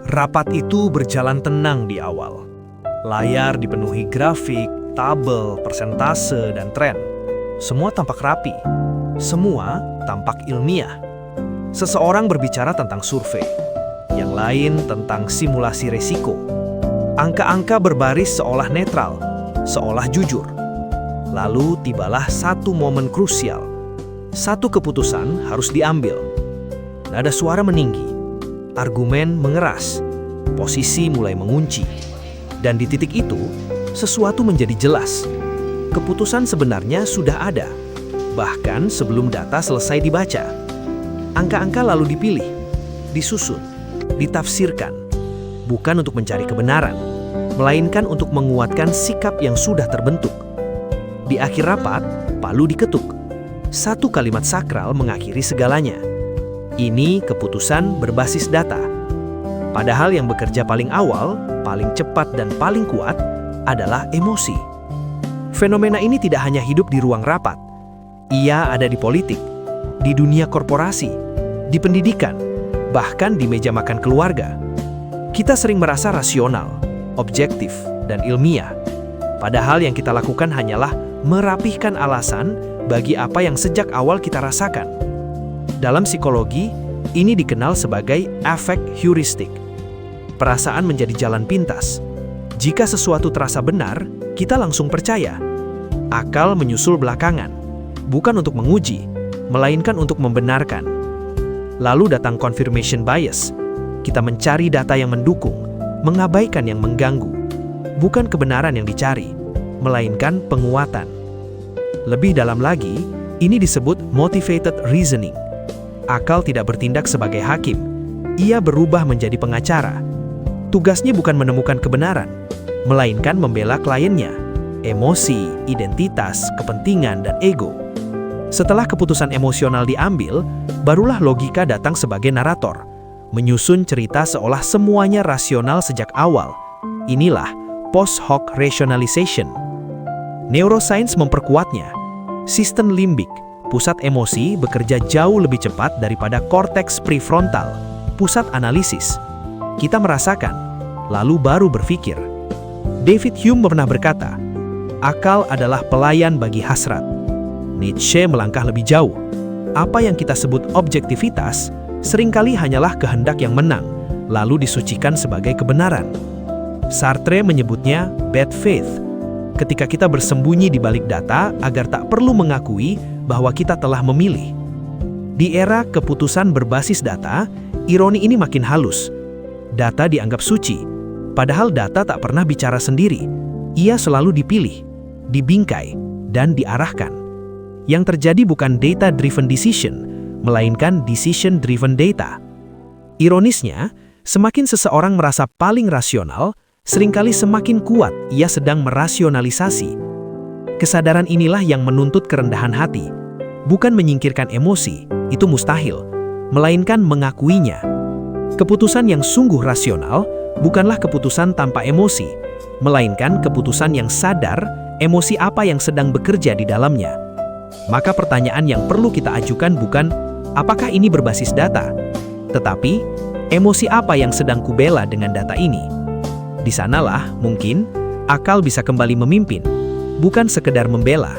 Rapat itu berjalan tenang di awal. Layar dipenuhi grafik, tabel, persentase, dan tren. Semua tampak rapi. Semua tampak ilmiah. Seseorang berbicara tentang survei, yang lain tentang simulasi resiko. Angka-angka berbaris seolah netral, seolah jujur. Lalu tibalah satu momen krusial. Satu keputusan harus diambil. Nada suara meninggi. Argumen mengeras, posisi mulai mengunci, dan di titik itu, sesuatu menjadi jelas. Keputusan sebenarnya sudah ada, bahkan sebelum data selesai dibaca. Angka-angka lalu dipilih, disusun, ditafsirkan, bukan untuk mencari kebenaran, melainkan untuk menguatkan sikap yang sudah terbentuk. Di akhir rapat, palu diketuk. Satu kalimat sakral mengakhiri segalanya. Ini keputusan berbasis data. Padahal yang bekerja paling awal, paling cepat dan paling kuat adalah emosi. Fenomena ini tidak hanya hidup di ruang rapat. Ia ada di politik, di dunia korporasi, di pendidikan, bahkan di meja makan keluarga. Kita sering merasa rasional, objektif, dan ilmiah. Padahal yang kita lakukan hanyalah merapihkan alasan bagi apa yang sejak awal kita rasakan. Dalam psikologi, ini dikenal sebagai efek heuristik. Perasaan menjadi jalan pintas. Jika sesuatu terasa benar, kita langsung percaya. Akal menyusul belakangan, bukan untuk menguji, melainkan untuk membenarkan. Lalu datang confirmation bias. Kita mencari data yang mendukung, mengabaikan yang mengganggu. Bukan kebenaran yang dicari, melainkan penguatan. Lebih dalam lagi, ini disebut motivated reasoning. Akal tidak bertindak sebagai hakim. Ia berubah menjadi pengacara. Tugasnya bukan menemukan kebenaran, melainkan membela kliennya, emosi, identitas, kepentingan, dan ego. Setelah keputusan emosional diambil, barulah logika datang sebagai narator, menyusun cerita seolah semuanya rasional sejak awal. Inilah post hoc rationalization. Neuroscience memperkuatnya. Sistem limbik, pusat emosi, bekerja jauh lebih cepat daripada korteks prefrontal, pusat analisis. Kita merasakan, lalu baru berpikir. David Hume pernah berkata, akal adalah pelayan bagi hasrat. Nietzsche melangkah lebih jauh. Apa yang kita sebut objektivitas, seringkali hanyalah kehendak yang menang, lalu disucikan sebagai kebenaran. Sartre menyebutnya bad faith. Ketika kita bersembunyi di balik data agar tak perlu mengakui bahwa kita telah memilih. Di era keputusan berbasis data, ironi ini makin halus. Data dianggap suci, padahal data tak pernah bicara sendiri. Ia selalu dipilih, dibingkai, dan diarahkan. Yang terjadi bukan data-driven decision, melainkan decision-driven data. Ironisnya, semakin seseorang merasa paling rasional, seringkali semakin kuat ia sedang merasionalisasi. Kesadaran inilah yang menuntut kerendahan hati. Bukan menyingkirkan emosi, itu mustahil, melainkan mengakuinya. Keputusan yang sungguh rasional bukanlah keputusan tanpa emosi, melainkan keputusan yang sadar emosi apa yang sedang bekerja di dalamnya. Maka pertanyaan yang perlu kita ajukan bukan apakah ini berbasis data, tetapi emosi apa yang sedang kubela dengan data ini. Di sanalah mungkin akal bisa kembali memimpin, bukan sekedar membela.